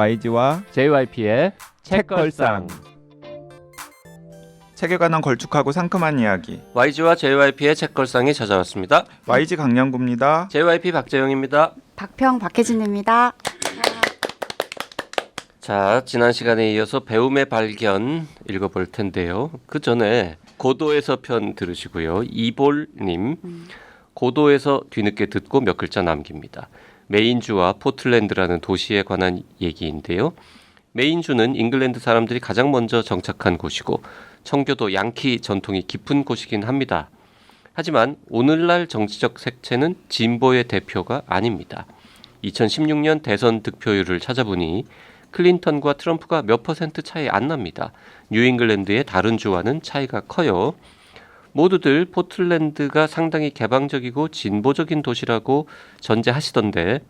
YG와 JYP의 책걸상. 책에 관한 걸쭉하고 상큼한 이야기. YG와 JYP의 책걸상이 찾아왔습니다. YG 강량구입니다. JYP 박재영입니다. 박평 박혜진입니다. 자, 지난 시간에 이어서 배움의 발견 읽어볼 텐데요. 그 전에 고도에서 편 들으시고요. 이볼님, 고도에서 뒤늦게 듣고 몇 글자 남깁니다. 메인주와 포틀랜드라는 도시에 관한 얘기인데요. 메인주는 잉글랜드 사람들이 가장 먼저 정착한 곳이고 청교도 양키 전통이 깊은 곳이긴 합니다. 하지만 오늘날 정치적 색채는 진보의 대표가 아닙니다. 2016년 대선 득표율을 찾아보니 클린턴과 트럼프가 몇 퍼센트 차이 안 납니다. 뉴잉글랜드의 다른 주와는 차이가 커요. 모두들 포틀랜드가 상당히 개방적이고 진보적인 도시라고 전제하시던데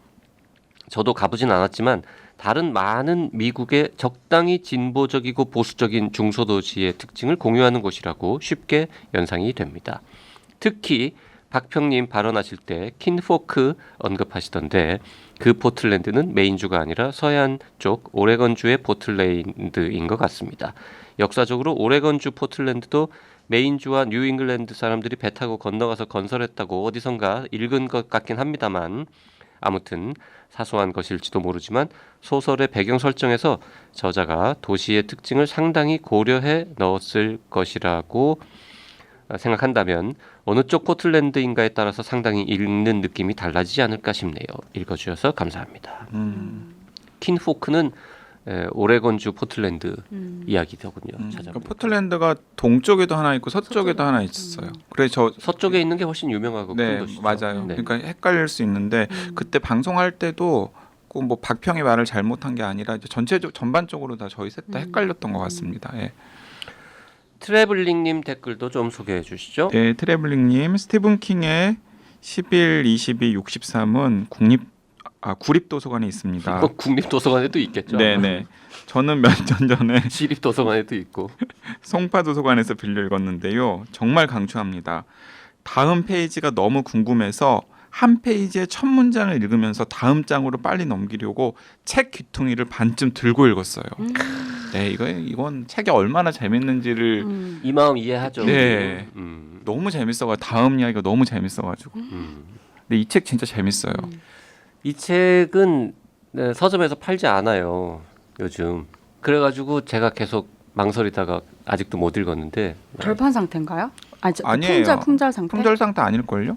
저도 가보진 않았지만 다른 많은 미국의 적당히 진보적이고 보수적인 중소도시의 특징을 공유하는 곳이라고 쉽게 연상이 됩니다. 특히 박평님 발언하실 때 킨포크 언급하시던데 그 포틀랜드는 메인주가 아니라 서해안 쪽 오레건주의 포틀랜드인 것 같습니다. 역사적으로 오레건주 포틀랜드도 메인주와 뉴잉글랜드 사람들이 배 타고 건너가서 건설했다고 어디선가 읽은 것 같긴 합니다만 아무튼 사소한 것일지도 모르지만 소설의 배경 설정에서 저자가 도시의 특징을 상당히 고려해 넣었을 것이라고 생각한다면 어느 쪽 포틀랜드인가에 따라서 상당히 읽는 느낌이 달라지지 않을까 싶네요. 읽어주셔서 감사합니다. 킨포크는 오레건주 포틀랜드 이야기더군요. 그러니까 포틀랜드가 동쪽에도 하나 있고 서쪽에도 하나 있었어요. 그래서 서쪽에 있는 게 훨씬 유명하고 큰 도시죠. 맞아요. 네. 그러니까 헷갈릴 수 있는데 그때 방송할 때도 꼭 뭐 박평이 말을 잘못한 게 아니라 이제 전반적으로 다 저희 셋 다 헷갈렸던 것 같습니다. 예. 트래블링님 댓글도 좀 소개해 주시죠. 네, 트래블링님, 스티븐 킹의 11, 22, 63은 구립도서관에 있습니다. 국립도서관에도 있겠죠. 네네. 저는 몇 년 전에 시립도서관에도 있고. 송파도서관에서 빌려 읽었는데요. 정말 강추합니다. 다음 페이지가 너무 궁금해서 한 페이지의 첫 문장을 읽으면서 다음 장으로 빨리 넘기려고 책 귀퉁이를 반쯤 들고 읽었어요. 네, 이건 책이 얼마나 재밌는지를 이 마음 이해하죠. 네, 너무 재밌어가지고 다음 이야기가 너무 재밌어가지고. 근데 이 책 진짜 재밌어요. 이 책은 서점에서 팔지 않아요. 요즘. 그래가지고 제가 계속 망설이다가 아직도 못 읽었는데. 절판 상태인가요? 아니에요. 품절 상태? 품절 상태 아닐걸요?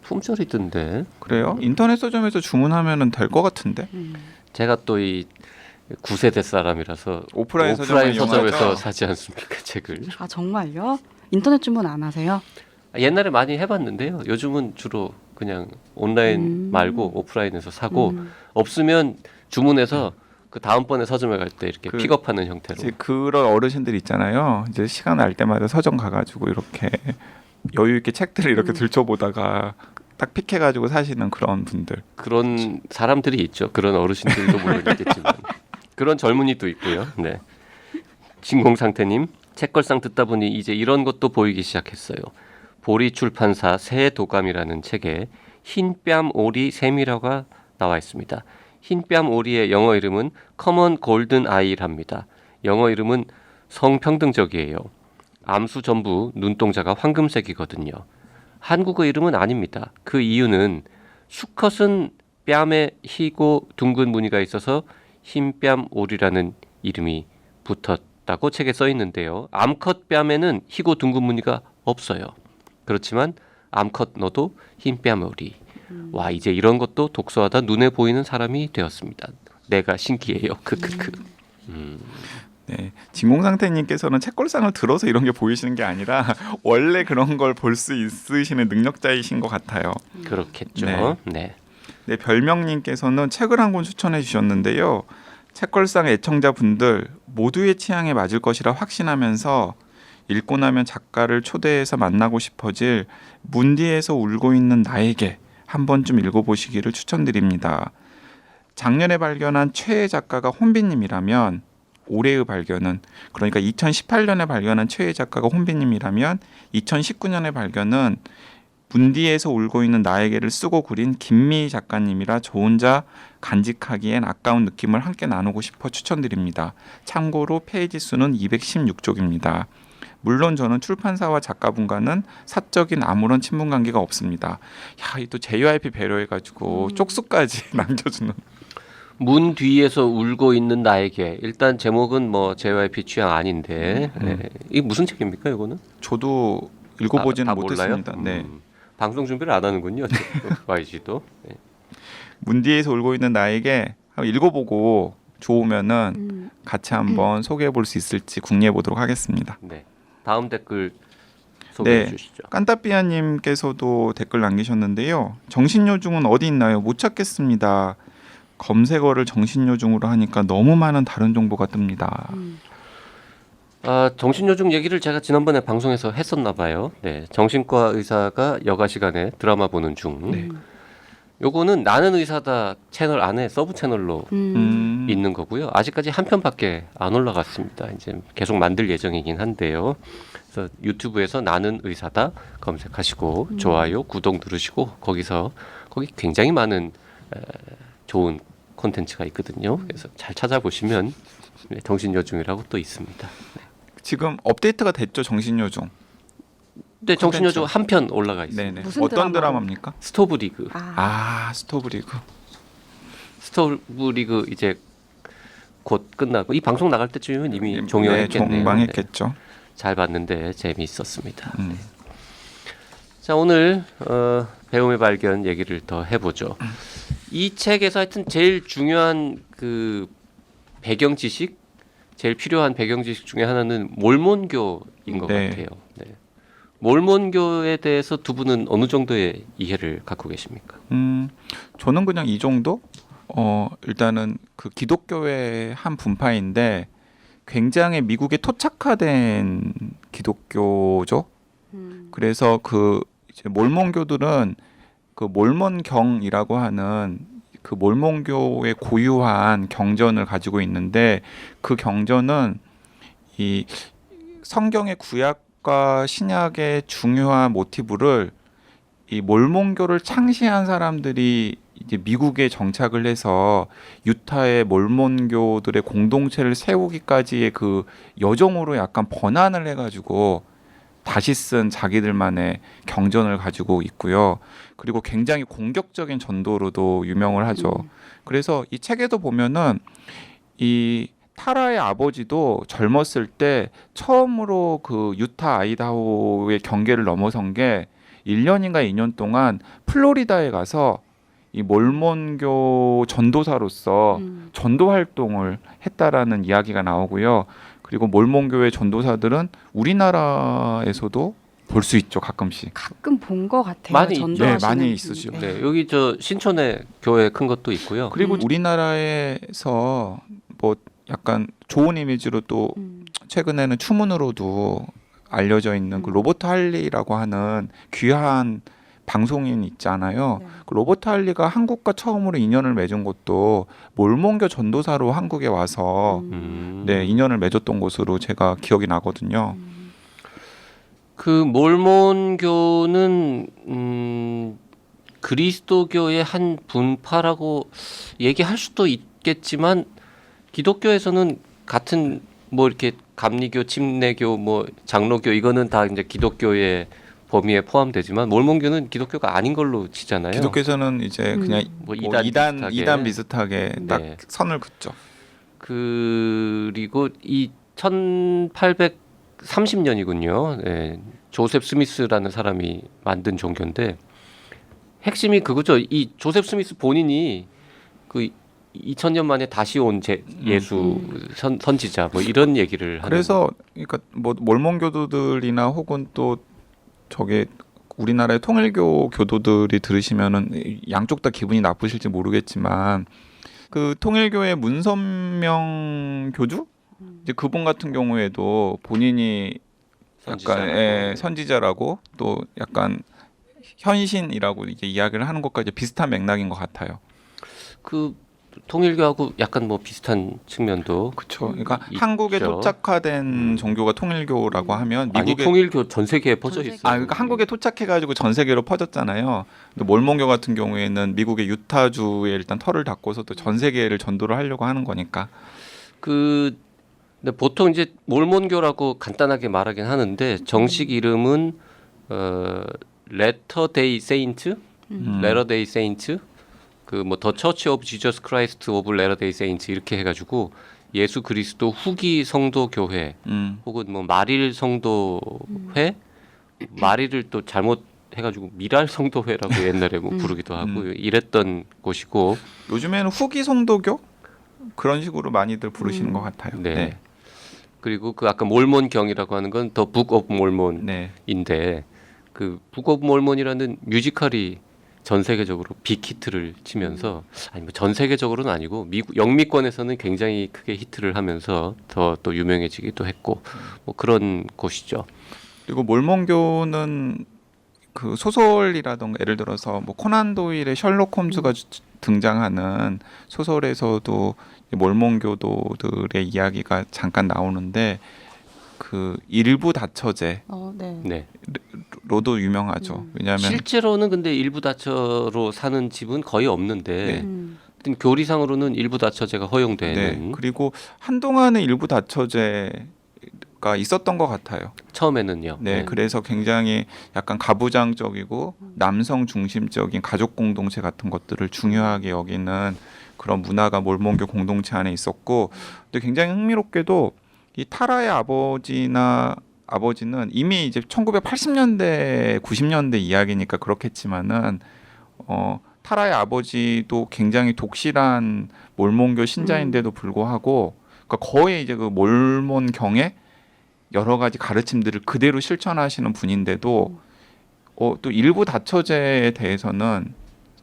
품절이던데. 그래요? 인터넷 서점에서 주문하면은 될 것 같은데. 제가 또 이 9세대 사람이라서 오프라인 서점에서 사지 않습니까, 책을. 아 정말요? 인터넷 주문 안 하세요? 옛날에 많이 해봤는데요. 요즘은 주로 그냥 온라인 말고 오프라인에서 사고 없으면 주문해서 그 다음번에 서점에 갈 때 이렇게 픽업하는 형태로. 이제 그런 어르신들 있잖아요. 이제 시간 날 때마다 서점 가가지고 이렇게 여유 있게 책들을 이렇게 들춰보다가 딱 픽해가지고 사시는 그런 분들. 그런 사람들이 있죠. 그런 어르신들도 물론 있겠지만 그런 젊은이도 있고요. 네. 진공상태님, 책걸상 듣다 보니 이제 이런 것도 보이기 시작했어요. 보리 출판사 새 도감이라는 책에 흰뺨 오리 세미라가 나와 있습니다. 흰뺨 오리의 영어 이름은 커먼 골든 아이랍니다. 영어 이름은 성평등적이에요. 암수 전부 눈동자가 황금색이거든요. 한국어 이름은 아닙니다. 그 이유는 수컷은 뺨에 희고 둥근 무늬가 있어서 흰뺨 오리라는 이름이 붙었다고 책에 써 있는데요. 암컷 뺨에는 희고 둥근 무늬가 없어요. 그렇지만 암컷 너도 흰뺨 오리. 와, 이제 이런 것도 독서하다 눈에 보이는 사람이 되었습니다. 내가 신기해요. 크크크. 네, 진공상태님께서는 책걸상을 들어서 이런 게 보이시는 게 아니라 원래 그런 걸 볼 수 있으시는 능력자이신 것 같아요. 그렇겠죠. 네. 네, 별명님께서는 책을 한 권 추천해 주셨는데요. 책걸상 애청자분들 모두의 취향에 맞을 것이라 확신하면서 읽고 나면 작가를 초대해서 만나고 싶어질 문디에서 울고 있는 나에게 한 번쯤 읽어보시기를 추천드립니다. 작년에 발견한 최애 작가가 혼비님이라면 올해의 발견은, 그러니까 2018년에 발견한 최애 작가가 혼비님이라면 2019년에 발견은 문 뒤에서 울고 있는 나에게를 쓰고 그린 김미희 작가님이라 저 혼자 간직하기엔 아까운 느낌을 함께 나누고 싶어 추천드립니다. 참고로 페이지 수는 216쪽입니다. 물론 저는 출판사와 작가분과는 사적인 아무런 친분 관계가 없습니다. 야, 이 또 JYP 배려해가지고 쪽수까지 남겨주는. 문 뒤에서 울고 있는 나에게. 일단 제목은 뭐 JYP 취향 아닌데 이게 무슨 책입니까 이거는? 저도 읽어보지는 다 못했습니다. 몰라요? 네. 방송 준비를 안 하는군요. YG도. 네. 문 뒤에서 울고 있는 나에게 한번 읽어보고 좋으면은 같이 한번 소개해 볼 수 있을지 궁리해 보도록 하겠습니다. 네. 다음 댓글 소개해 네. 주시죠. 깐따삐아님께서도 댓글 남기셨는데요. 정신요중은 어디 있나요? 못 찾겠습니다. 검색어를 정신요중으로 하니까 너무 많은 다른 정보가 뜹니다. 정신요중 얘기를 제가 지난번에 방송에서 했었나 봐요. 네. 정신과 의사가 여가 시간에 드라마 보는 중. 네. 요거는 나는 의사다 채널 안에 서브 채널로 있는 거고요. 아직까지 한 편밖에 안 올라갔습니다. 이제 계속 만들 예정이긴 한데요. 그래서 유튜브에서 나는 의사다 검색하시고 좋아요, 구독 누르시고 거기 굉장히 많은 좋은 콘텐츠가 있거든요. 그래서 잘 찾아보시면 정신요중이라고 또 있습니다. 지금 업데이트가 됐죠, 정신요중. 네, 정신요중 한 편 올라가 있습니다. 네네. 무슨 어떤 드라마로? 드라마입니까? 스토브 리그. 스토브리그. 스토브 리그 이제 곧 끝나고 이 방송 나갈 때쯤이면 이미 종영했겠네요. 네, 종방했겠죠. 네, 잘 봤는데 재미있었습니다. 음. 자, 오늘 배움의 발견 얘기를 더 해보죠. 이 책에서 하여튼 제일 중요한 그 배경 지식, 제일 필요한 배경 지식 중에 하나는 몰몬교인 것 네. 같아요. 네. 몰몬교에 대해서 두 분은 어느 정도의 이해를 갖고 계십니까? 저는 그냥 이 정도. 일단은 그 기독교의 한 분파인데 굉장히 미국에 토착화된 기독교죠. 그래서 그 이제 몰몬교들은 그 몰몬경이라고 하는 그 몰몬교의 고유한 경전을 가지고 있는데 그 경전은 이 성경의 구약과 신약의 중요한 모티브를 이 몰몬교를 창시한 사람들이 이제 미국에 정착을 해서 유타의 몰몬교들의 공동체를 세우기까지의 그 여정으로 약간 번안을 해가지고 다시 쓴 자기들만의 경전을 가지고 있고요. 그리고 굉장히 공격적인 전도로도 유명을 하죠. 그래서 이 책에도 보면은 이 타라의 아버지도 젊었을 때 처음으로 그 유타 아이다호의 경계를 넘어선 게 1년인가 2년 동안 플로리다에 가서 이 몰몬교 전도사로서 전도 활동을 했다라는 이야기가 나오고요. 그리고 몰몬교의 전도사들은 우리나라에서도 볼 수 있죠, 가끔씩. 가끔 본 것 같아요. 많이 전도하시는 네, 많이 분. 있으시죠. 네, 여기 저 신촌에 교회 큰 것도 있고요. 그리고 우리나라에서 뭐 약간 좋은 이미지로 또 최근에는 추문으로도 알려져 있는 그 로버트 할리라고 하는 귀한 방송인 있잖아요. 네. 그 로버트 할리가 한국과 처음으로 인연을 맺은 것도 몰몬교 전도사로 한국에 와서 네, 인연을 맺었던 것으로 제가 기억이 나거든요. 그 몰몬교는 그리스도교의 한 분파라고 얘기할 수도 있겠지만 기독교에서는 같은 뭐 이렇게 감리교, 침례교, 뭐 장로교 이거는 다 이제 기독교의 범위에 포함되지만 몰몬교는 기독교가 아닌 걸로 치잖아요. 기독교에서는 이제 그냥 뭐 뭐 이단 비슷하게 딱 네. 선을 긋죠. 그리고 이 1830년이군요. 네. 조셉 스미스라는 사람이 만든 종교인데 핵심이 그거죠. 이 조셉 스미스 본인이 그 2000년 만에 다시 온 예수 선지자 뭐 이런 얘기를 하는. 그래서 그러니까 뭐 몰몬교도들이나 혹은 또 저게 우리나라의 통일교 교도들이 들으시면은 양쪽 다 기분이 나쁘실지 모르겠지만 그 통일교의 문선명 교주 이제 그분 같은 경우에도 본인이 약간 선지자라고 또 약간 현신이라고 이제 이야기를 하는 것까지 비슷한 맥락인 것 같아요. 그 통일교하고 약간 뭐 비슷한 측면도 그렇죠. 그러니까 있죠. 한국에 토착화된 종교가 통일교라고 하면 아니 미국에 통일교 전 세계에 퍼져 전 있어요. 세계에. 그러니까 한국에 토착해가지고 전 세계로 퍼졌잖아요. 근데 몰몬교 같은 경우에는 미국의 유타주에 일단 털을 닦고서 또 전 세계를 전도를 하려고 하는 거니까. 근데 보통 이제 몰몬교라고 간단하게 말하긴 하는데 정식 이름은 레터데이 세인트, 레터데이 세인트, 그 뭐 더 처치 오브 지저스 크라이스트 오브 레터데이 세인트 이렇게 해가지고 예수 그리스도 후기 성도 교회 혹은 뭐 마릴 성도회, 마릴을 또 잘못 해가지고 미랄 성도회라고 옛날에 뭐 부르기도 하고 이랬던 곳이고 요즘에는 후기 성도교 그런 식으로 많이들 부르시는 것 같아요. 네. 그리고 그 아까 몰몬경이라고 하는 건 더 북 오브 몰몬인데 네. 그 북 오브 몰몬이라는 뮤지컬이 전 세계적으로 빅히트를 치면서 아니 뭐 전 세계적으로는 아니고 미국 영미권에서는 굉장히 크게 히트를 하면서 더 또 유명해지기도 했고 뭐 그런 곳이죠. 그리고 몰몬교는 그 소설이라던가 예를 들어서 뭐 코난 도일의 셜록 홈즈가 등장하는 소설에서도 몰몬교도들의 이야기가 잠깐 나오는데 그 일부 다처제로도 네. 네. 유명하죠. 왜냐하면 실제로는 근데 일부 다처로 사는 집은 거의 없는데 네. 하여튼 교리상으로는 일부 다처제가 허용되는 네. 그리고 한동안은 일부 다처제가 있었던 것 같아요. 처음에는요. 네, 그래서 굉장히 약간 가부장적이고 남성 중심적인 가족 공동체 같은 것들을 중요하게 여기는 그런 문화가 몰몬교 공동체 안에 있었고, 근데 굉장히 흥미롭게도 이 타라의 아버지는 이미 이제 1980년대, 90년대 이야기니까 그렇겠지만은 타라의 아버지도 굉장히 독실한 몰몬교 신자인데도 불구하고, 그러니까 거의 이제 그 몰몬경의 여러 가지 가르침들을 그대로 실천하시는 분인데도 또 일부 다처제에 대해서는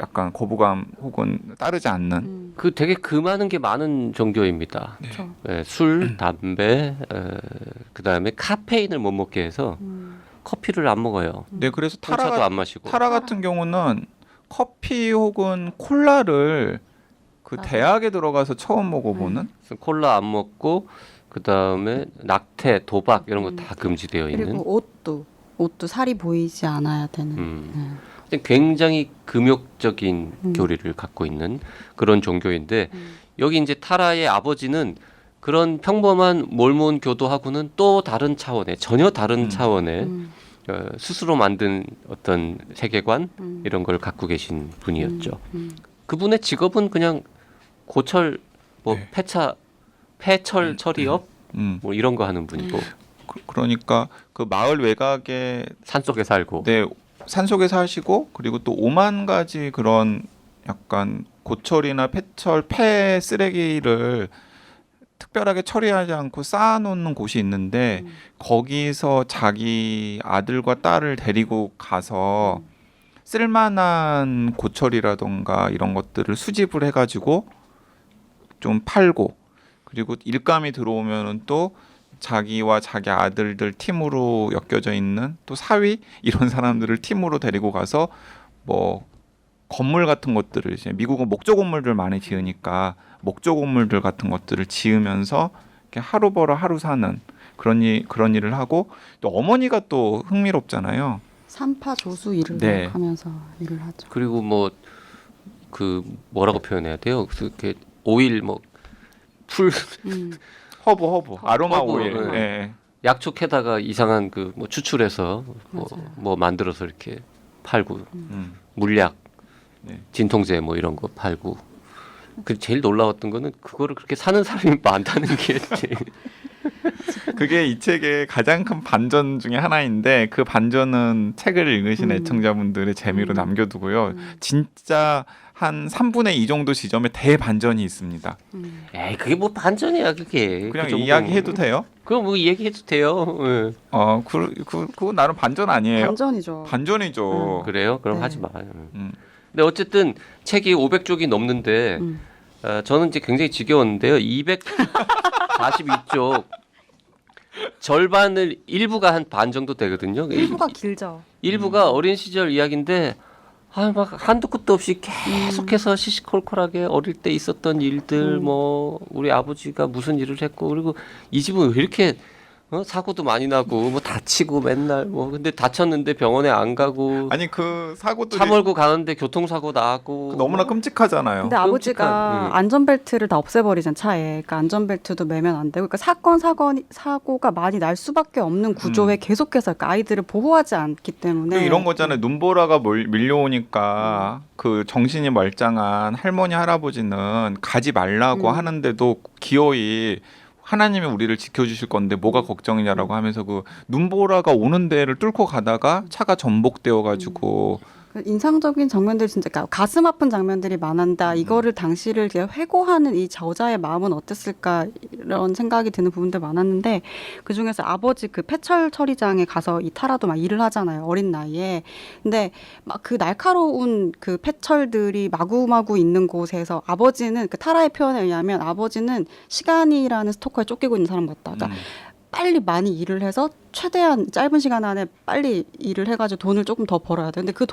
약간 거부감 혹은 따르지 않는 그 되게 금하는 게 많은 종교입니다. 그렇죠. 네, 술, 담배, 그다음에 카페인을 못 먹게 해서 커피를 안 먹어요. 네, 그래서 차도 안 마시고. 타라 같은 경우는 커피 혹은 콜라를 그 맞아요. 대학에 들어가서 처음 먹어보는 그래서 콜라 안 먹고 그다음에 낙태, 도박 이런 거 다 금지되어 있는. 그리고 옷도 살이 보이지 않아야 되는. 굉장히 금욕적인 교리를 갖고 있는 그런 종교인데 여기 이제 타라의 아버지는 그런 평범한 몰몬 교도하고는 또 다른 차원의 전혀 다른 차원의 스스로 만든 어떤 세계관 이런 걸 갖고 계신 분이었죠. 그분의 직업은 그냥 고철 뭐 네. 폐철 처리업 뭐 이런 거 하는 분이고 그러니까 그 마을 외곽에 산속에 살고 네, 산속에 사시고 그리고 또 5만 가지 그런 약간 고철이나 폐 쓰레기를 특별하게 처리하지 않고 쌓아놓는 곳이 있는데 거기서 자기 아들과 딸을 데리고 가서 쓸만한 고철이라던가 이런 것들을 수집을 해가지고 좀 팔고 그리고 일감이 들어오면은 또 자기와 자기 아들들 팀으로 엮여져 있는 또 사위 이런 사람들을 팀으로 데리고 가서 뭐 건물 같은 것들을 이제 미국은 목조 건물들 많이 지으니까 목조 건물들 같은 것들을 지으면서 이렇게 하루 벌어 하루 사는 그런 일을 하고 또 어머니가 또 흥미롭잖아요. 산파 조수 일을 네. 하면서 일을 하죠. 그리고 뭐 그 뭐라고 표현해야 돼요? 그렇게 오일 뭐 풀 허브 아로마 허브, 오일. 네. 네. 약초캐다가 이상한 그 뭐 추출해서 뭐 만들어서 이렇게 팔고 물약, 네. 진통제 뭐 이런 거 팔고. 그 제일 놀라웠던 거는 그거를 그렇게 사는 사람이 많다는 게 제일. 그게 이 책의 가장 큰 반전 중에 하나인데 그 반전은 책을 읽으신 애청자분들의 재미로 남겨두고요. 진짜 한 3분의 2 정도 지점에 대반전이 있습니다. 에이 그게 뭐 반전이야 그게. 그냥 그 정도는. 이야기해도 돼요? 그거 뭐 얘기해도 돼요. 예. 그거 나름 반전 아니에요? 반전이죠. 반전이죠. 그래요? 그럼 네. 하지 마. 음. 근데 어쨌든 책이 500쪽이 넘는데 저는 이제 굉장히 지겨웠는데요. 242쪽 절반을 일부가 한 반 정도 되거든요. 일부가 길죠. 일부가 어린 시절 이야기인데 막 한두 끝도 없이 계속해서 시시콜콜하게 어릴 때 있었던 일들 뭐 우리 아버지가 무슨 일을 했고 그리고 이 집은 왜 이렇게 사고도 많이 나고 뭐 다치고 맨날 뭐 근데 다쳤는데 병원에 안 가고 아니 그 사고도 차 몰고 가는데 교통사고 나고 너무나 끔찍하잖아요. 근데 아버지가 안전벨트를 다 없애버리잖아 차에. 그러니까 안전벨트도 매면 안 되고, 그러니까 사고가 많이 날 수밖에 없는 구조에 계속해서 그러니까 아이들을 보호하지 않기 때문에. 그 이런 거잖아요. 눈보라가 밀려오니까 그 정신이 말짱한 할머니 할아버지는 가지 말라고 하는데도 기어이 하나님이 우리를 지켜주실 건데 뭐가 걱정이냐라고 하면서 그 눈보라가 오는 데를 뚫고 가다가 차가 전복되어 가지고 인상적인 장면들이 진짜 그러니까 가슴 아픈 장면들이 많았다. 이거를 당시를 이제 회고하는 이 저자의 마음은 어땠을까 이런 생각이 드는 부분들 많았는데 그 중에서 아버지 그 폐철 처리장에 가서 이 타라도 막 일을 하잖아요. 어린 나이에. 근데 막 그 날카로운 그 폐철들이 마구마구 있는 곳에서 아버지는 그 타라의 표현에 의하면 아버지는 시간이라는 스토커에 쫓기고 있는 사람 같다. 그러니까 빨리 많이 일을 해서 최대한 짧은 시간 안에 빨리 일을 해가지고 돈을 조금 더 벌어야 돼. 근데 그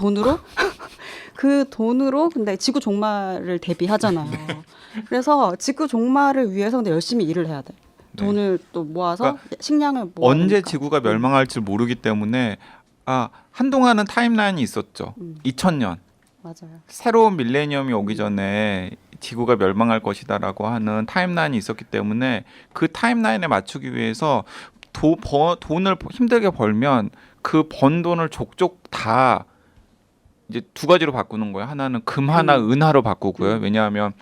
돈으로 근데 지구 종말을 대비하잖아요. 그래서 지구 종말을 위해서 근데 열심히 일을 해야 돼. 돈을 또 모아서 그러니까 식량을 모아. 언제 지구가 멸망할지 모르기 때문에 한동안은 타임라인이 있었죠. 2000년 맞아요. 새로운 밀레니엄이 오기 전에 지구가 멸망할 것이다라고 하는 타임라인이 있었기 때문에 그 타임라인에 맞추기 위해서 돈을 힘들게 벌면 그 번 돈을 족족 다 이제 두 가지로 바꾸는 거예요. 하나는 금 하나 은하로 바꾸고요. 왜냐하면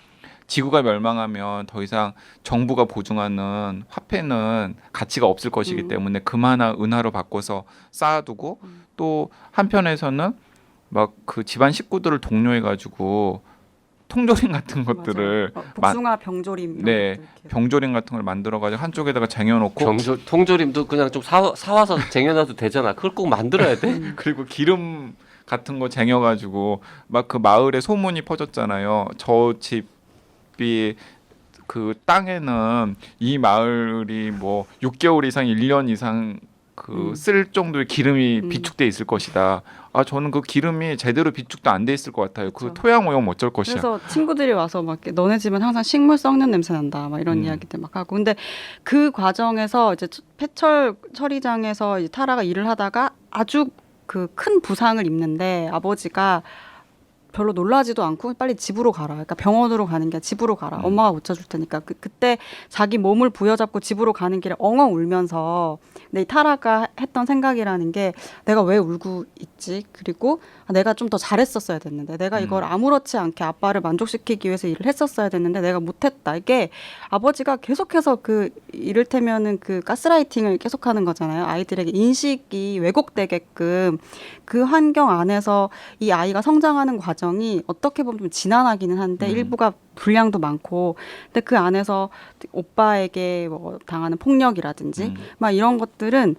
지구가 멸망하면 더 이상 정부가 보증하는 화폐는 가치가 없을 것이기 때문에 금 하나 은하로 바꿔서 쌓아두고 또 한편에서는 막 그 집안 식구들을 독려해 가지고 통조림 같은 것들을 복숭아 병조림. 네, 병조림 같은 걸 만들어 가지고 한쪽에다가 쟁여놓고 통조림도 그냥 좀 사와서 쟁여놔도 되잖아. 그걸 꼭 만들어야 돼. 그리고 기름 같은 거 쟁여가지고 막 그 마을에 소문이 퍼졌잖아요. 저 집이 그 땅에는 이 마을이 뭐 6개월 이상 1년 이상 그 쓸 정도의 기름이 비축돼 있을 것이다. 저는 그 기름이 제대로 비축도 안 돼 있을 것 같아요. 그 토양 오염 어쩔 것이야. 그래서 친구들이 와서 막 이렇게 너네 집은 항상 식물 썩는 냄새 난다. 막 이런 이야기들 막 하고. 근데 그 과정에서 이제 폐철 처리장에서 이제 타라가 일을 하다가 아주 그 큰 부상을 입는데 아버지가 별로 놀라지도 않고 빨리 집으로 가라. 그러니까 병원으로 가는 게 아니라 집으로 가라. 엄마가 고쳐줄 테니까. 그때 자기 몸을 부여잡고 집으로 가는 길에 엉엉 울면서 근데 이 타라가 했던 생각이라는 게 내가 왜 울고 있지? 그리고 내가 좀 더 잘했었어야 됐는데 내가 이걸 아무렇지 않게 아빠를 만족시키기 위해서 일을 했었어야 됐는데 내가 못했다. 이게 아버지가 계속해서 그 이를테면은 그 가스라이팅을 계속하는 거잖아요. 아이들에게 인식이 왜곡되게끔 그 환경 안에서 이 아이가 성장하는 과정이 어떻게 보면 좀 지난하기는 한데 일부가 불량도 많고 근데 그 안에서 오빠에게 뭐 당하는 폭력이라든지 막 이런 것들은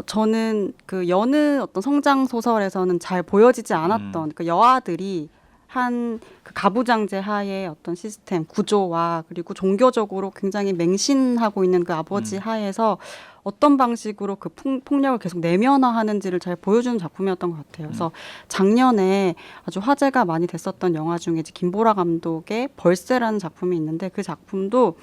저는 그 여느 어떤 성장 소설에서는 잘 보여지지 않았던 그 여아들이 한 그 가부장제 하에 어떤 시스템 구조와 그리고 종교적으로 굉장히 맹신하고 있는 그 아버지 하에서 어떤 방식으로 그 폭력을 계속 내면화하는지를 잘 보여주는 작품이었던 것 같아요. 그래서 작년에 아주 화제가 많이 됐었던 영화 중에 이제 김보라 감독의 벌새라는 작품이 있는데 그 작품도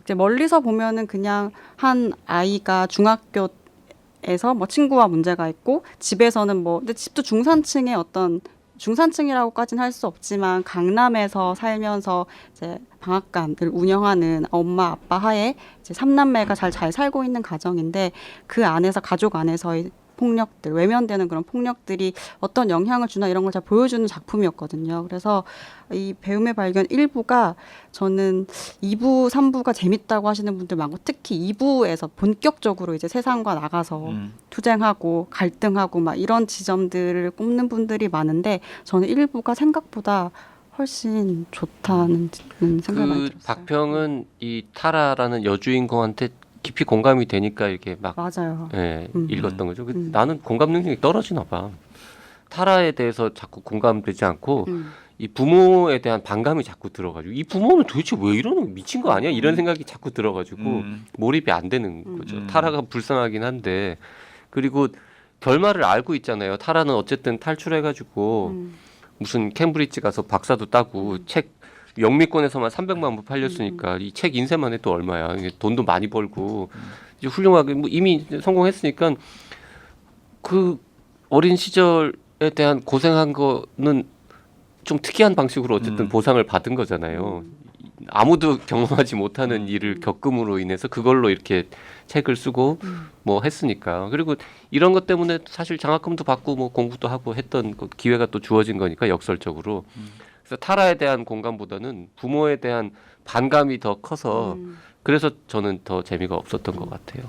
이제 멀리서 보면은 그냥 한 아이가 중학교에서 뭐 친구와 문제가 있고 집에서는 뭐 근데 집도 중산층의 어떤 중산층이라고까지는 할 수 없지만 강남에서 살면서 이제 방앗간을 운영하는 엄마 아빠 하에 이제 삼남매가 잘 살고 있는 가정인데 그 안에서 가족 안에서의 폭력들 외면되는 그런 폭력들이 어떤 영향을 주나 이런 걸 잘 보여주는 작품이었거든요. 그래서 이 배움의 발견 1부가 저는 2부, 3부가 재밌다고 하시는 분들 많고 특히 2부에서 본격적으로 이제 세상과 나가서 투쟁하고 갈등하고 막 이런 지점들을 꼽는 분들이 많은데 저는 1부가 생각보다 훨씬 좋다는 생각이 많이 들었어요. 박평은 이 타라라는 여주인공한테 깊이 공감이 되니까 이렇게 막 맞아요. 읽었던 거죠. 나는 공감 능력이 떨어지나 봐. 타라에 대해서 자꾸 공감되지 않고 이 부모에 대한 반감이 자꾸 들어가지고 이 부모는 도대체 왜 이러는 미친 거 아니야? 이런 생각이 자꾸 들어가지고 몰입이 안 되는 거죠. 타라가 불쌍하긴 한데 그리고 결말을 알고 있잖아요. 타라는 어쨌든 탈출해가지고 무슨 캠브리지 가서 박사도 따고 책 영미권에서만 300만 부 팔렸으니까 이 책 인쇄만 해도 얼마야. 이게 돈도 많이 벌고 이제 훌륭하게 뭐 이미 성공했으니까 그 어린 시절에 대한 고생한 거는 좀 특이한 방식으로 어쨌든 보상을 받은 거잖아요. 아무도 경험하지 못하는 일을 겪음으로 인해서 그걸로 이렇게 책을 쓰고 뭐 했으니까. 그리고 이런 것 때문에 사실 장학금도 받고 뭐 공부도 하고 했던 그 기회가 또 주어진 거니까 역설적으로. 그래서 타라에 대한 공감보다는 부모에 대한 반감이 더 커서 그래서 저는 더 재미가 없었던 것 같아요.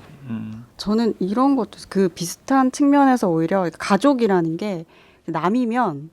저는 이런 것도 그 비슷한 측면에서 오히려 가족이라는 게 남이면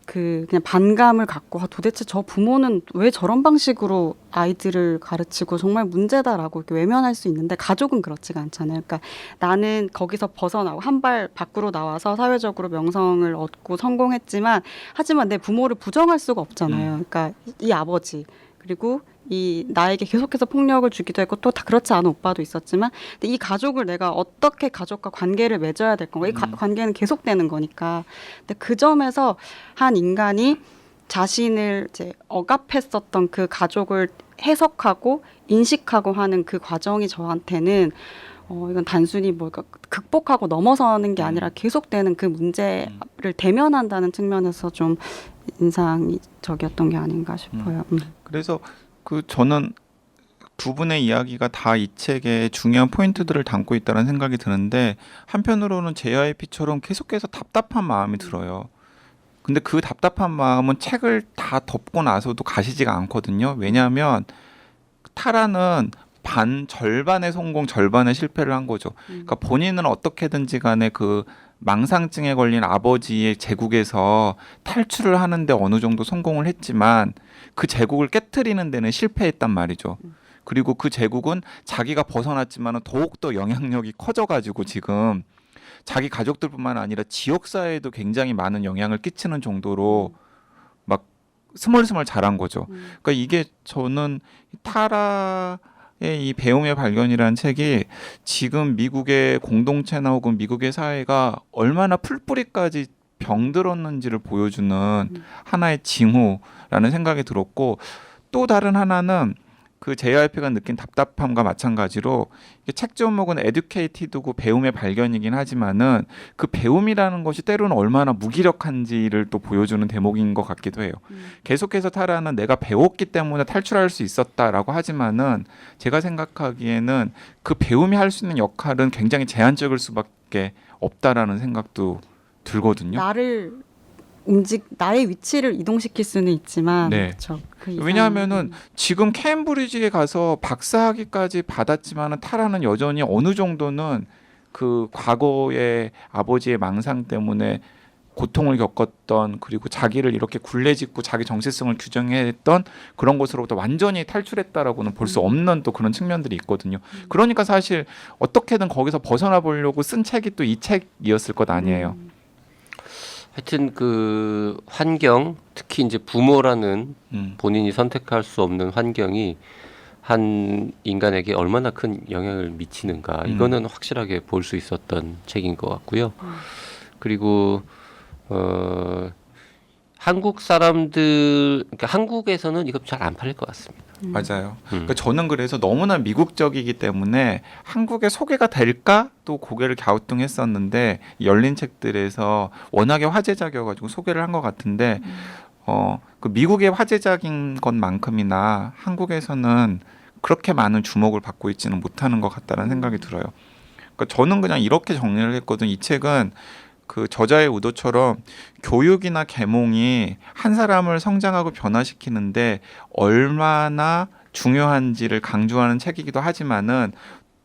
그 그냥 반감을 갖고 도대체 저 부모는 왜 저런 방식으로 아이들을 가르치고 정말 문제다라고 이렇게 외면할 수 있는데 가족은 그렇지가 않잖아요. 그러니까 나는 거기서 벗어나고 한 발 밖으로 나와서 사회적으로 명성을 얻고 성공했지만 하지만 내 부모를 부정할 수가 없잖아요. 그러니까 이 아버지 그리고 이 나에게 계속해서 폭력을 주기도 했고 또 다 그렇지 않은 오빠도 있었지만 근데 이 가족을 내가 어떻게 가족과 관계를 맺어야 될 건가? 이 관계는 계속되는 거니까. 근데 그 점에서 한 인간이 자신을 이제 억압했었던 그 가족을 해석하고 인식하고 하는 그 과정이 저한테는 이건 단순히 뭐 극복하고 넘어서는 게 아니라 계속되는 그 문제를 대면한다는 측면에서 좀 인상적이었던 게 아닌가 싶어요. 그래서 저는 두 분의 이야기가 다 이 책에 중요한 포인트들을 담고 있다는 생각이 드는데 한편으로는 JYP처럼 계속해서 답답한 마음이 들어요. 근데 그 답답한 마음은 책을 다 덮고 나서도 가시지가 않거든요. 왜냐하면 타라는 절반의 성공, 절반의 실패를 한 거죠. 그러니까 본인은 어떻게든지 간에 그 망상증에 걸린 아버지의 제국에서 탈출을 하는데 어느 정도 성공을 했지만 그 제국을 깨트리는 데는 실패했단 말이죠. 그리고 그 제국은 자기가 벗어났지만 더욱더 영향력이 커져가지고 지금 자기 가족들뿐만 아니라 지역사회에도 굉장히 많은 영향을 끼치는 정도로 막 스멀스멀 자란 거죠. 그러니까 이게 저는 타라의 이 배움의 발견이라는 책이 지금 미국의 공동체나 혹은 미국의 사회가 얼마나 풀뿌리까지 병들었는지를 보여주는 하나의 징후라는 생각이 들었고 또 다른 하나는 그 JYP가 느낀 답답함과 마찬가지로 책 제목은 에듀케이티드고 배움의 발견이긴 하지만은 그 배움이라는 것이 때로는 얼마나 무기력한지를 또 보여주는 대목인 것 같기도 해요. 계속해서 타라는 내가 배웠기 때문에 탈출할 수 있었다라고 하지만은 제가 생각하기에는 그 배움이 할 수 있는 역할은 굉장히 제한적일 수밖에 없다라는 생각도 들거든요. 나의 위치를 이동시킬 수는 있지만 네. 그렇죠. 왜냐하면은 지금 케임브리지에 가서 박사학위까지 받았지만은 타라는 여전히 어느 정도는 그 과거의 아버지의 망상 때문에 고통을 겪었던 그리고 자기를 이렇게 굴레짓고 자기 정체성을 규정했던 그런 것으로부터 완전히 탈출했다라고는 볼 수 없는 또 그런 측면들이 있거든요. 그러니까 사실 어떻게든 거기서 벗어나 보려고 쓴 책이 또 이 책이었을 것 아니에요. 하여튼 그 환경, 특히 이제 부모라는 본인이 선택할 수 없는 환경이 한 인간에게 얼마나 큰 영향을 미치는가 이거는 확실하게 볼 수 있었던 책인 것 같고요. 그리고 한국 사람들, 그러니까 한국에서는 이거 잘 안 팔릴 것 같습니다. 맞아요. 그러니까 저는 그래서 너무나 미국적이기 때문에 한국에 소개가 될까 또 고개를 갸우뚱했었는데 열린 책들에서 워낙에 화제작이어가지고 소개를 한 것 같은데 그 미국의 화제작인 것만큼이나 한국에서는 그렇게 많은 주목을 받고 있지는 못하는 것 같다는 생각이 들어요. 그러니까 저는 그냥 이렇게 정리를 했거든. 이 책은 그 저자의 의도처럼 교육이나 계몽이 한 사람을 성장하고 변화시키는데 얼마나 중요한지를 강조하는 책이기도 하지만은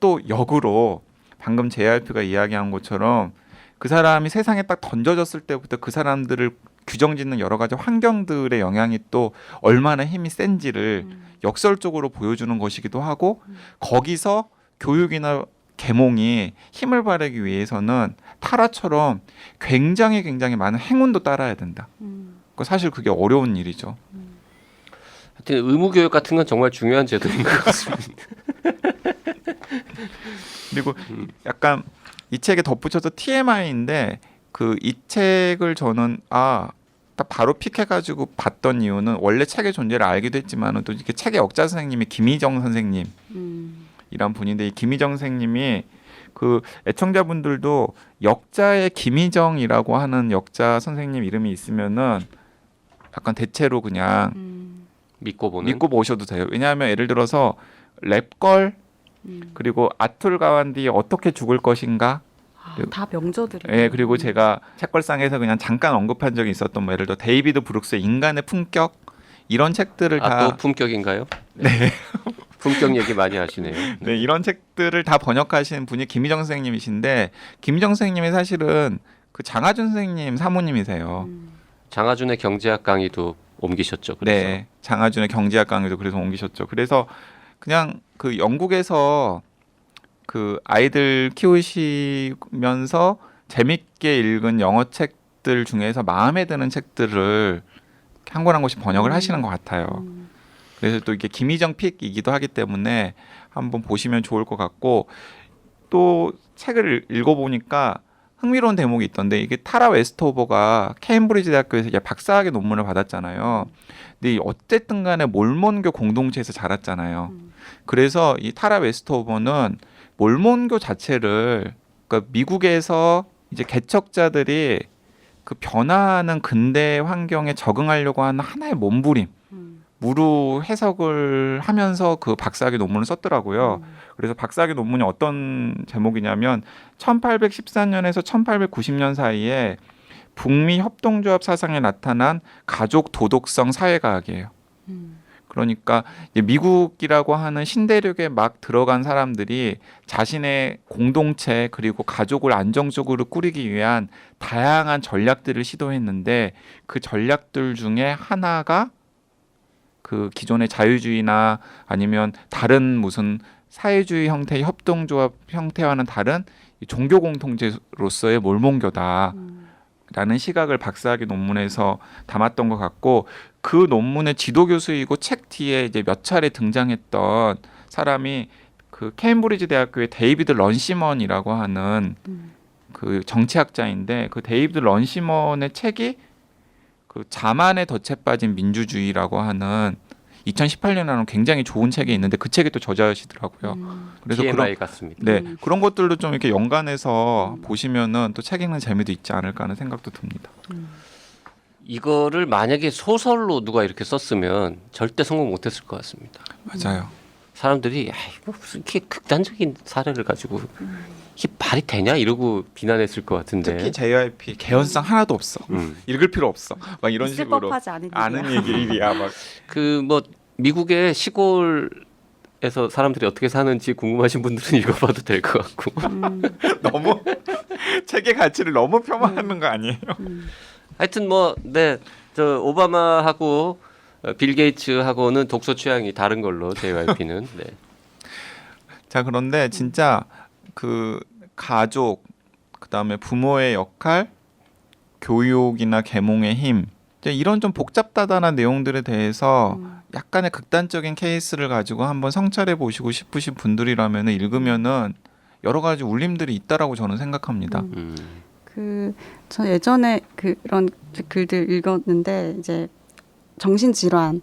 또 역으로 방금 JYP가 이야기한 것처럼 그 사람이 세상에 딱 던져졌을 때부터 그 사람들을 규정짓는 여러 가지 환경들의 영향이 또 얼마나 힘이 센지를 역설적으로 보여주는 것이기도 하고 거기서 교육이나 계몽이 힘을 발휘하기 위해서는 타라처럼 굉장히 많은 행운도 따라야 된다. 사실 그게 어려운 일이죠. 하여튼 의무교육 같은 건 정말 중요한 제도인 것 같습니다. 그리고 약간 이 책에 덧붙여서 TMI인데 이 책을 저는 딱 바로 픽해가지고 봤던 이유는 원래 책의 존재를 알기도 했지만은 또 이렇게 책의 역자 선생님이 김희정 선생님이란 분인데 이 김희정 선생님이 그 애청자분들도 역자의 김희정이라고 하는 역자 선생님 이름이 있으면은 약간 대체로 그냥 믿고 보셔도 돼요. 왜냐하면 예를 들어서 랩걸 그리고 아툴 가완디의 어떻게 죽을 것인가 다 명저들이에요. 예, 그리고 제가 책걸상에서 그냥 잠깐 언급한 적이 있었던 뭐 예를 들어 데이비드 브룩스의 인간의 품격 이런 책들을 다 또 품격인가요? 네. 품격 얘기 많이 하시네요. 네, 이런 책들을 다 번역하신 분이 김희정 선생님이신데 김희정 선생님이 사실은 그 장하준 선생님 사모님이세요. 장하준의 경제학 강의도 옮기셨죠. 그래서. 네, 장하준의 경제학 강의도 그래서 옮기셨죠. 그래서 그냥 그 영국에서 그 아이들 키우시면서 재밌게 읽은 영어 책들 중에서 마음에 드는 책들을 한 권 한 권씩 번역을 하시는 것 같아요. 그래서 또 이게 김희정 픽이기도 하기 때문에 한번 보시면 좋을 것 같고 또 책을 읽어보니까 흥미로운 대목이 있던데 이게 타라 웨스토버가 케임브리지 대학교에서 이제 박사학위 논문을 받았잖아요. 근데 어쨌든 간에 몰몬교 공동체에서 자랐잖아요. 그래서 이 타라 웨스토버는 몰몬교 자체를 그러니까 미국에서 이제 개척자들이 그 변화하는 근대 환경에 적응하려고 하는 하나의 몸부림으로 해석을 하면서 그 박사학위 논문을 썼더라고요. 그래서 박사학위 논문이 어떤 제목이냐면 1814년에서 1890년 사이에 북미 협동조합 사상에 나타난 가족 도덕성 사회과학이에요. 그러니까 이제 미국이라고 하는 신대륙에 막 들어간 사람들이 자신의 공동체 그리고 가족을 안정적으로 꾸리기 위한 다양한 전략들을 시도했는데 그 전략들 중에 하나가 그 기존의 자유주의나 아니면 다른 무슨 사회주의 형태의 협동조합 형태와는 다른 종교 공동체로서의 몰몬교다라는 시각을 박사학위 논문에서 담았던 것 같고 그 논문의 지도 교수이고 책 뒤에 이제 몇 차례 등장했던 사람이 그 케임브리지 대학교의 데이비드 런시먼이라고 하는 그 정치학자인데 그 데이비드 런시먼의 책이 그 자만의 덫에 빠진 민주주의라고 하는 2018년에 나온 굉장히 좋은 책이 있는데 그 책이 또 저자시더라고요. 그래서 TMI 같습니다. 네, 그런 것들도 좀 이렇게 연관해서 보시면은 또 책 읽는 재미도 있지 않을까 하는 생각도 듭니다. 이거를 만약에 소설로 누가 이렇게 썼으면 절대 성공 못했을 것 같습니다. 맞아요. 사람들이 이거 무슨 이렇게 극단적인 사례를 가지고 이게 말이 되냐 이러고 비난했을 것 같은데. 특히 JYP 개연성 하나도 없어. 읽을 필요 없어. 막 이런 있을 식으로 법하지 않은 아는 일이야. 얘기야. 막 그 뭐 미국의 시골에서 사람들이 어떻게 사는지 궁금하신 분들은 읽어봐도 될 것 같고. 너무 책의 가치를 너무 폄하하는 거 아니에요? 하여튼 저 오바마하고 빌 게이츠하고는 독서 취향이 다른 걸로 JYP는. 네. 자, 그런데 진짜 그 가족, 그다음에 부모의 역할, 교육이나 계몽의 힘 이제 이런 좀 복잡다단한 내용들에 대해서 약간의 극단적인 케이스를 가지고 한번 성찰해 보시고 싶으신 분들이라면 읽으면은 여러 가지 울림들이 있다라고 저는 생각합니다. 저 예전에 그런 글들 읽었는데 이제 정신질환의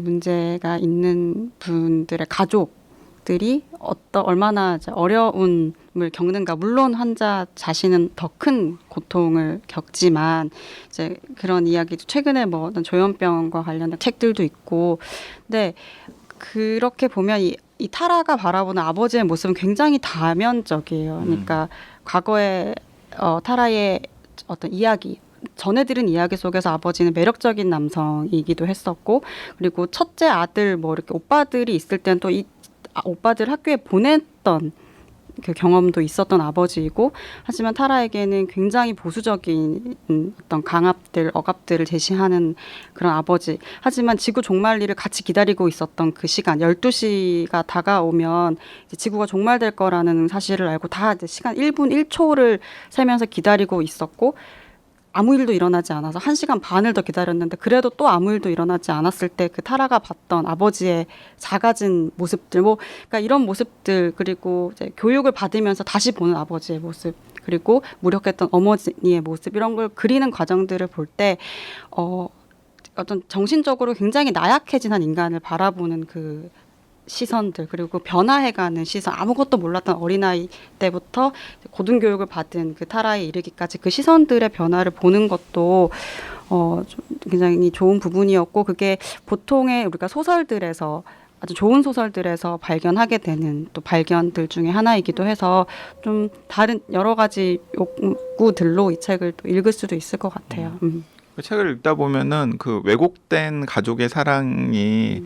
문제가 있는 분들의 가족들이 얼마나 이제 어려움을 겪는가. 물론 환자 자신은 더 큰 고통을 겪지만 이제 그런 이야기도 최근에 뭐 어떤 조현병과 관련된 책들도 있고, 근데 그렇게 보면 이 타라가 바라보는 아버지의 모습은 굉장히 다면적이에요. 그러니까 과거에 타라의 어떤 이야기, 전해 들은 이야기 속에서 아버지는 매력적인 남성이기도 했었고, 그리고 첫째 아들 뭐 이렇게 오빠들이 있을 때는 또 이 오빠들 학교에 보냈던 그 경험도 있었던 아버지이고, 하지만 타라에게는 굉장히 보수적인 어떤 강압들, 억압들을 제시하는 그런 아버지. 하지만 지구 종말일을 같이 기다리고 있었던 그 시간, 12시가 다가오면 이제 지구가 종말될 거라는 사실을 알고 다 이제 시간 1분 1초를 세면서 기다리고 있었고, 아무 일도 일어나지 않아서 1시간 반을 더 기다렸는데 그래도 또 아무 일도 일어나지 않았을 때 그 타라가 봤던 아버지의 작아진 모습들, 뭐 그러니까 이런 모습들, 그리고 이제 교육을 받으면서 다시 보는 아버지의 모습, 그리고 무력했던 어머니의 모습, 이런 걸 그리는 과정들을 볼 때 어떤 정신적으로 굉장히 나약해진 한 인간을 바라보는 그 시선들, 그리고 변화해가는 시선, 아무것도 몰랐던 어린아이 때부터 고등교육을 받은 그 타라에 이르기까지 그 시선들의 변화를 보는 것도 좀 굉장히 좋은 부분이었고, 그게 보통의 우리가 소설들에서 아주 좋은 소설들에서 발견하게 되는 또 발견들 중에 하나이기도 해서 좀 다른 여러 가지 욕구들로 이 책을 또 읽을 수도 있을 것 같아요. 그 책을 읽다 보면은 그 왜곡된 가족의 사랑이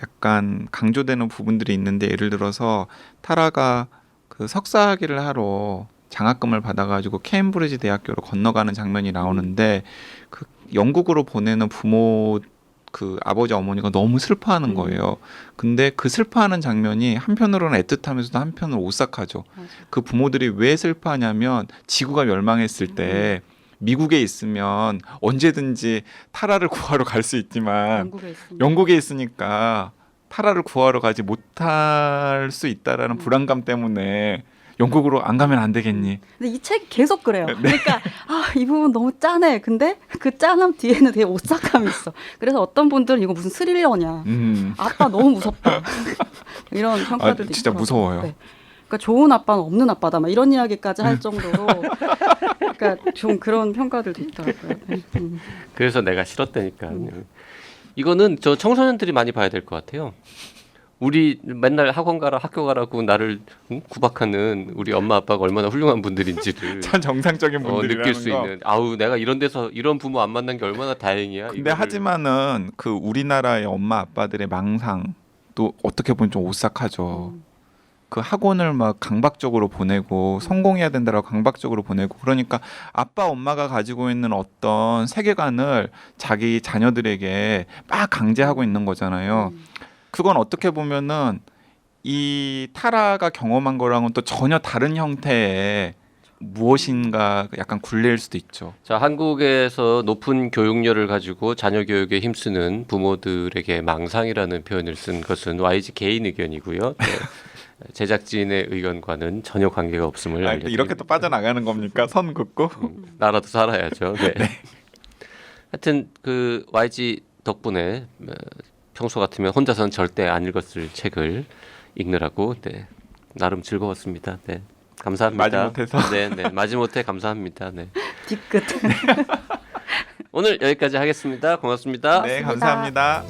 약간 강조되는 부분들이 있는데, 예를 들어서 타라가 그 석사학위를 하러 장학금을 받아가지고 케임브리지 대학교로 건너가는 장면이 나오는데 그 영국으로 보내는 부모 그 아버지 어머니가 너무 슬퍼하는 거예요. 근데 그 슬퍼하는 장면이 한편으로는 애틋하면서도 한편으로 오싹하죠. 맞아요. 그 부모들이 왜 슬퍼하냐면 지구가 멸망했을 때 미국에 있으면 언제든지 타라를 구하러 갈 수 있지만 영국에 있습니다. 영국에 있으니까 타라를 구하러 가지 못할 수 있다라는 불안감 때문에 영국으로 안 가면 안 되겠니? 근데 이 책이 계속 그래요. 네. 그러니까 이 부분 너무 짠해. 근데 그 짠함 뒤에는 되게 오싹함이 있어. 그래서 어떤 분들은 이거 무슨 스릴러냐. 아빠 너무 무섭다. 이런 평가들도 진짜 있더라고요. 무서워요. 네. 그러니까 좋은 아빠는 없는 아빠다. 막 이런 이야기까지 할 정도로 그러니까 좀 그런 평가들도 있더라고요. 네. 그래서 내가 싫었다니까. 이거는 저 청소년들이 많이 봐야 될 것 같아요. 우리 맨날 학원 가라 학교 가라고 나를 구박하는 우리 엄마 아빠가 얼마나 훌륭한 분들인지를 참 정상적인 분들이라는 느낄 수 거. 있는. 아우 내가 이런 데서 이런 부모 안 만난 게 얼마나 다행이야. 근데 이거를. 하지만은 그 우리나라의 엄마 아빠들의 망상도 어떻게 보면 좀 오싹하죠. 그 학원을 막 강박적으로 보내고 성공해야 된다라고 강박적으로 보내고, 그러니까 아빠 엄마가 가지고 있는 어떤 세계관을 자기 자녀들에게 막 강제하고 있는 거잖아요. 그건 어떻게 보면은 이 타라가 경험한 거랑은 또 전혀 다른 형태의 무엇인가 약간 굴레일 수도 있죠. 자, 한국에서 높은 교육열을 가지고 자녀 교육에 힘쓰는 부모들에게 망상이라는 표현을 쓴 것은 YG 개인 의견이고요. 네. 제작진의 의견과는 전혀 관계가 없음을 알려드립니다. 이렇게 또 빠져나가는 겁니까? 선 긋고? 나라도 살아야죠. 네. 하여튼 그 YG 덕분에 평소 같으면 혼자서는 절대 안 읽었을 책을 읽느라고 나름 즐거웠습니다. 네. 감사합니다. 마지못해서. 네, 마지못해 감사합니다. 네. 뒤끝. 오늘 여기까지 하겠습니다. 고맙습니다. 네, 감사합니다.